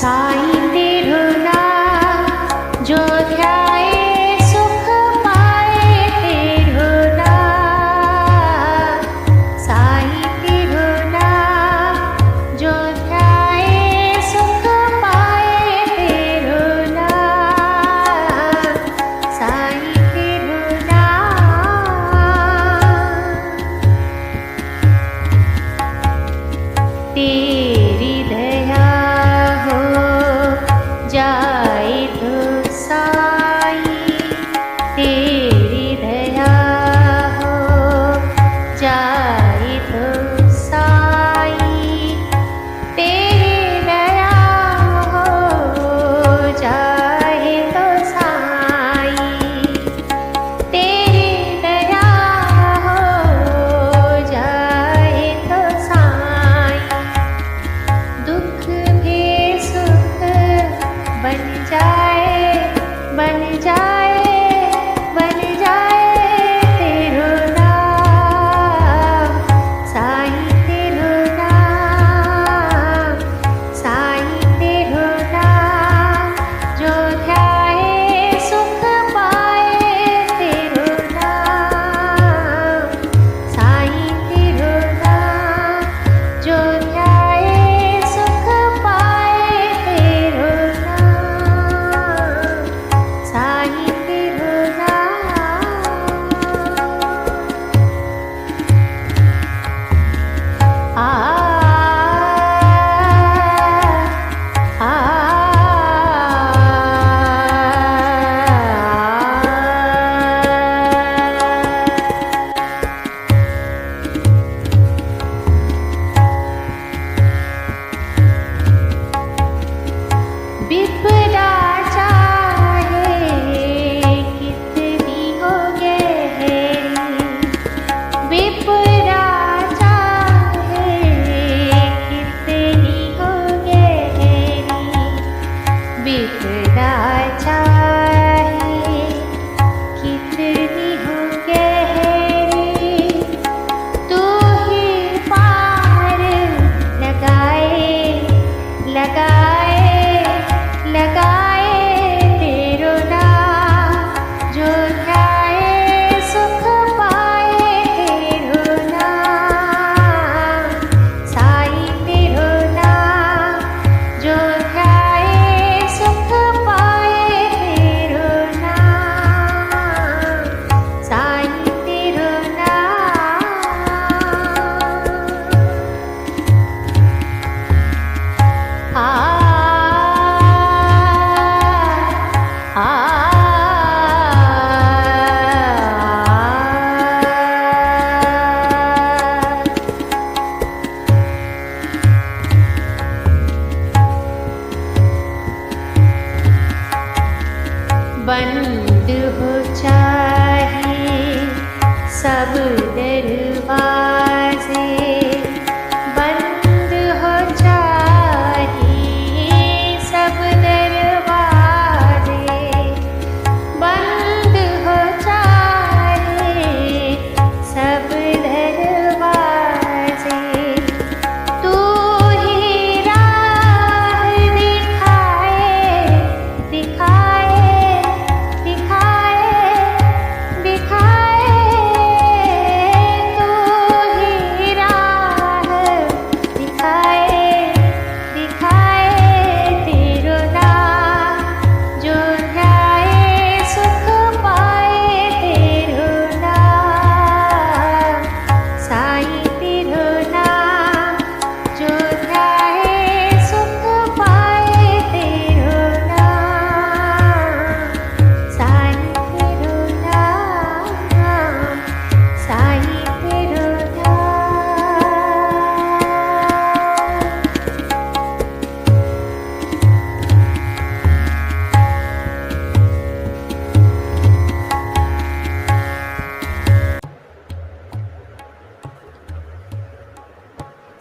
साईं तेरो नाम जो ध्याए सुख पाए तेरो नाम। साईं तेरो नाम जो ध्याए सुख पाए तेरो नाम। साईं तेरो नाम। तेरी दया हो जाए तो साईं, तेरी दया हो जाए तो साईं, तेरी दया हो जाए तो साईं, तेरी दया हो जाए तो साईं। दुख भी सुख बन जाए, बन जाए, बन जाए तेरो नाम। साईं तेरो नाम, साईं तेरो नाम जो ध्याए सुख पाए तेरो नाम। साईं तेरो नाम जो ध्याए सुख पाए तेरो नाम। साईं तेरो नाम। आ आ विपदा चाहे कितनी हो गहरी, विपदा चाहे कितनी हो गहरी, विपदा चाहे कितनी हो गहरी, तू ही पार लगाए, लगाए, लगाए तेरो नाम जो ध्याए सुख पाए तेरो नाम। साईं तेरो नाम जो ध्याए सुख पाए तेरो नाम। साईं तेरो नाम। आ आ बंद हो चाहे सब दरवाजे, बंद हो चाहे सब दरवाजे, बंद हो चाहे सब दरवाजे, तू ही राह दिखाए, दिखाए, दिखाए, दिखाए, तू ही राह दिखाए, दिखाए तेरो नाम जो ध्याए सुख पाए तेरो नाम। साईं तेरो नाम जो ध्याए सुख पाए तेरो नाम। साईं तेरो नाम, साईं तेरो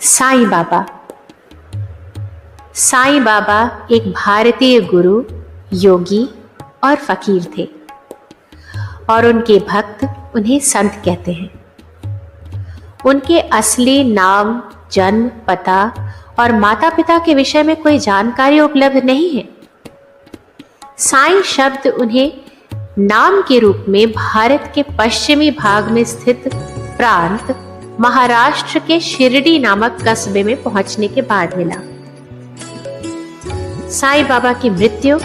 साईं बाबा। साईं बाबा एक भारतीय गुरु, योगी और फकीर थे और उनके भक्त उन्हें संत कहते हैं। उनके असली नाम, जन्म, पता और माता पिता के विषय में कोई जानकारी उपलब्ध नहीं है। साईं शब्द उन्हें नाम के रूप में भारत के पश्चिमी भाग में स्थित प्रांत महाराष्ट्र के शिरडी नामक कस्बे में पहुंचने के बाद मिला। साईं बाबा की मृत्यु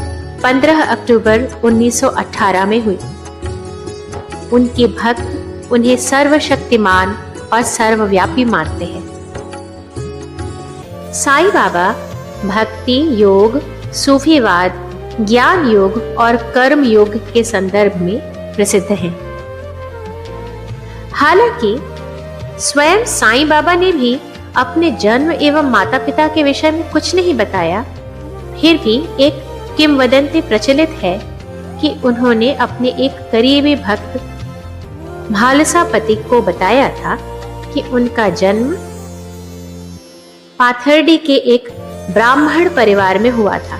15 अक्टूबर 1918 में हुई। उनके भक्त उन्हें सर्वशक्तिमान और सर्वव्यापी मानते हैं। साईं बाबा भक्ति योग, सूफीवाद, ज्ञान योग और कर्म योग के संदर्भ में प्रसिद्ध हैं। हालांकि स्वयं साईं बाबा ने भी अपने जन्म एवं माता पिता के विषय में कुछ नहीं बताया, फिर भी एक किंवदंती प्रचलित है कि उन्होंने अपने एक करीबी भक्त भालसापति को बताया था कि उनका जन्म पाथर्डी के एक ब्राह्मण परिवार में हुआ था।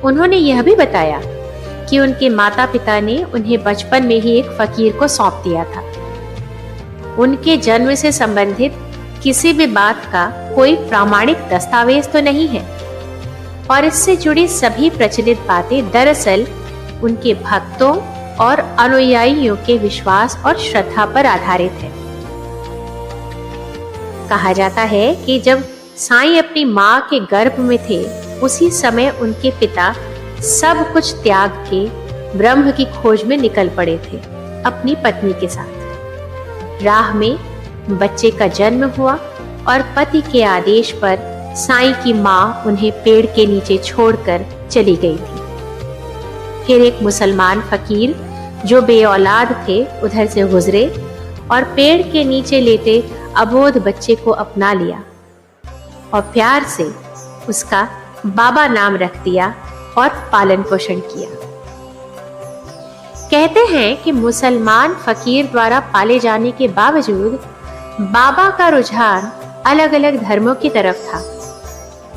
उन्होंने यह भी बताया कि उनके माता पिता ने उन्हें बचपन में ही एक फकीर को सौंप दिया था। उनके जन्म से संबंधित किसी भी बात का कोई प्रामाणिक दस्तावेज तो नहीं है और इससे जुड़ी सभी प्रचलित बातें दरअसल उनके भक्तों और अनुयायियों के विश्वास और श्रद्धा पर आधारित है। कहा जाता है कि जब साईं अपनी मां के गर्भ में थे, उसी समय उनके पिता सब कुछ त्याग के ब्रह्म की खोज में निकल पड़े थे अपनी पत्नी के साथ। राह में बच्चे का जन्म हुआ और पति के आदेश पर साईं की मां उन्हें पेड़ के नीचे छोड़कर चली गई थी। फिर एक मुसलमान फकीर जो बेऔलाद थे उधर से गुजरे और पेड़ के नीचे लेटे अबोध बच्चे को अपना लिया और प्यार से उसका बाबा नाम रख दिया और पालन पोषण किया। कहते हैं कि मुसलमान फकीर द्वारा पाले जाने के बावजूद बाबा का रुझान अलग अलग धर्मों की तरफ था।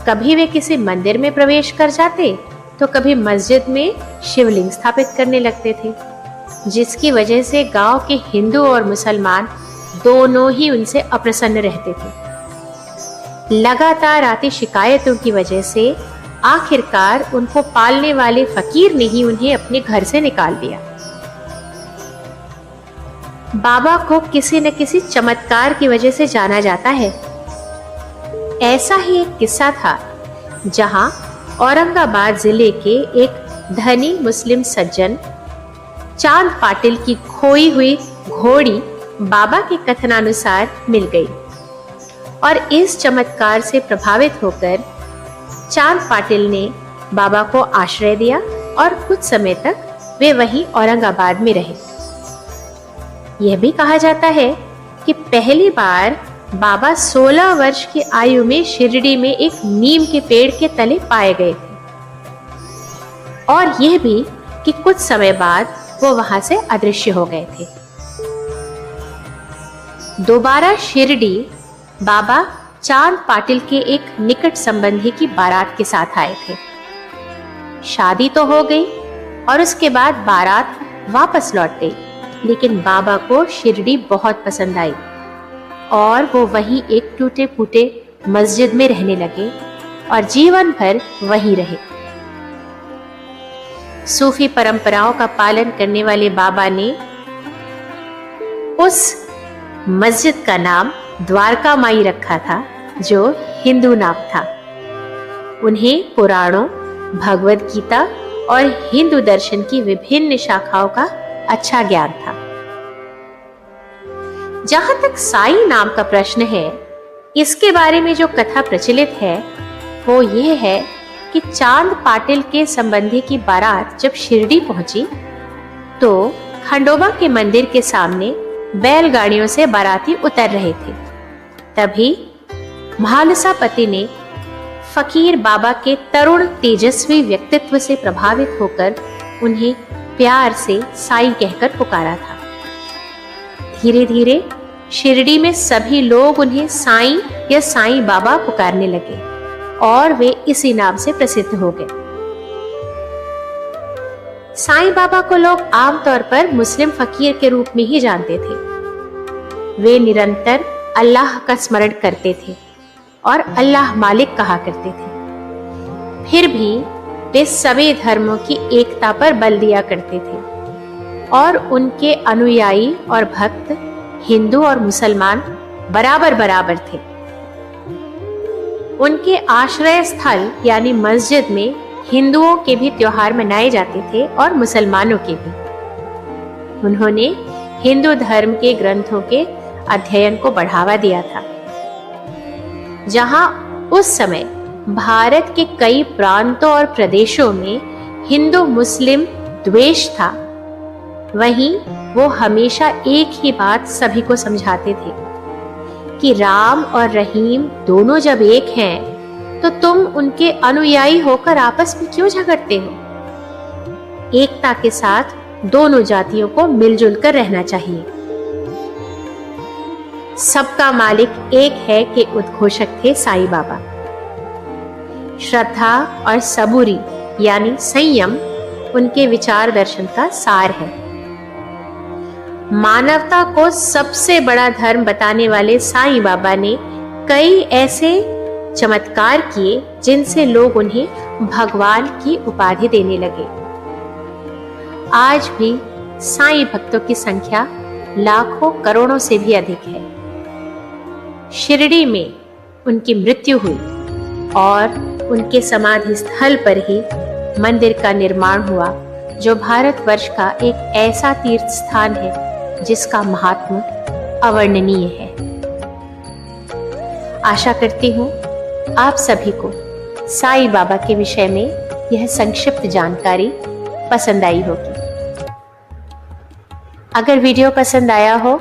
कभी वे किसी मंदिर में प्रवेश कर जाते तो कभी मस्जिद में शिवलिंग स्थापित करने लगते थे, जिसकी वजह से गांव के हिंदू और मुसलमान दोनों ही उनसे अप्रसन्न रहते थे। लगातार आती शिकायतों की वजह से आखिरकार उनको पालने वाले फकीर ने ही उन्हें अपने घर से निकाल दिया। बाबा को किसी न किसी चमत्कार की वजह से जाना जाता है। ऐसा ही एक किस्सा था जहां औरंगाबाद जिले के एक धनी मुस्लिम सज्जन चांद पाटिल की खोई हुई घोड़ी बाबा के कथनानुसार मिल गई और इस चमत्कार से प्रभावित होकर चांद पाटिल ने बाबा को आश्रय दिया और कुछ समय तक वे वहीं औरंगाबाद में रहे। यह भी कहा जाता है कि पहली बार बाबा 16 वर्ष की आयु में शिरडी में एक नीम के पेड़ के तले पाए गए थे और यह भी कि कुछ समय बाद वो वहां से अदृश्य हो गए थे। दोबारा शिरडी बाबा चांद पाटिल के एक निकट संबंधी की बारात के साथ आए थे। शादी तो हो गई और उसके बाद बारात वापस लौट गई, लेकिन बाबा को शिरडी बहुत पसंद आई और वो वहीं एक टूटे फूटे मस्जिद में रहने लगे और जीवन भर वहीं रहे। सूफी परंपराओं का पालन करने वाले बाबा ने उस मस्जिद का नाम द्वारका माई रखा था, जो हिंदू नाम था। उन्हें पुराणों, भगवद गीता और हिंदू दर्शन की विभिन्न शाखाओं का अच्छा ज्ञान था। जहां तक साईं नाम का प्रश्न है, इसके बारे में जो कथा प्रचलित है वो यह है कि चांद पाटिल के संबंधी की बारात जब शिरडी पहुंची तो खंडोबा के मंदिर के सामने बैलगाड़ियों से बाराती उतर रहे थे। तभी भालसापति ने फकीर बाबा के तरुण तेजस्वी व्यक्तित्व से प्रभावित होकर उन्हें प्यार से साईं कहकर पुकारा था। धीरे धीरे शिरडी में सभी लोग उन्हें साईं या साईं बाबा पुकारने लगे और वे इसी नाम से प्रसिद्ध हो गए। साईं बाबा को लोग आमतौर पर मुस्लिम फकीर के रूप में ही जानते थे। वे निरंतर अल्लाह का स्मरण करते थे और अल्लाह मालिक कहा करते थे। फिर भी वे सभी धर्मों की एकता पर बल दिया करते थे और उनके अनुयायी और भक्त हिंदू और मुसलमान बराबर बराबर थे। उनके आश्रय स्थल यानी मस्जिद में हिंदुओं के भी त्योहार मनाए जाते थे और मुसलमानों के भी। उन्होंने हिंदू धर्म के ग्रंथों के अध्ययन को बढ़ावा दिया था। जहां उस समय भारत के कई प्रांतों और प्रदेशों में हिंदू मुस्लिम द्वेष था, वहीं वो हमेशा एक ही बात सभी को समझाते थे कि राम और रहीम दोनों जब एक हैं, तो तुम उनके अनुयायी होकर आपस में क्यों झगड़ते हो? एकता के साथ दोनों जातियों को मिलजुल कर रहना चाहिए। सबका मालिक एक है के उद्घोषक थे साईं बाबा। श्रद्धा और सबूरी यानी संयम उनके विचार दर्शन का सार है। मानवता को सबसे बड़ा धर्म बताने वाले साईं बाबा ने कई ऐसे चमत्कार किए जिनसे लोग उन्हें भगवान की उपाधि देने लगे। आज भी साईं भक्तों की संख्या लाखों करोड़ों से भी अधिक है। शिरडी में उनकी मृत्यु हुई और उनके समाधि स्थल पर ही मंदिर का निर्माण हुआ, जो भारतवर्ष का एक ऐसा तीर्थ स्थान है जिसका महात्म्य अवर्णनीय है। आशा करती हूँ आप सभी को साईं बाबा के विषय में यह संक्षिप्त जानकारी पसंद आई होगी। अगर वीडियो पसंद आया हो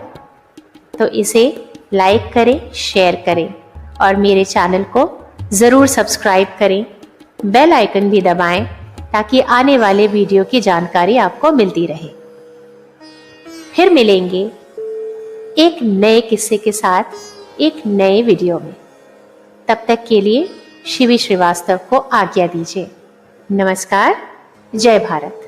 तो इसे लाइक करें, शेयर करें और मेरे चैनल को जरूर सब्सक्राइब करें। बेल आइकन भी दबाएं ताकि आने वाले वीडियो की जानकारी आपको मिलती रहे। फिर मिलेंगे एक नए किस्से के साथ एक नए वीडियो में। तब तक के लिए शिवी श्रीवास्तव को आज्ञा दीजिए। नमस्कार। जय भारत।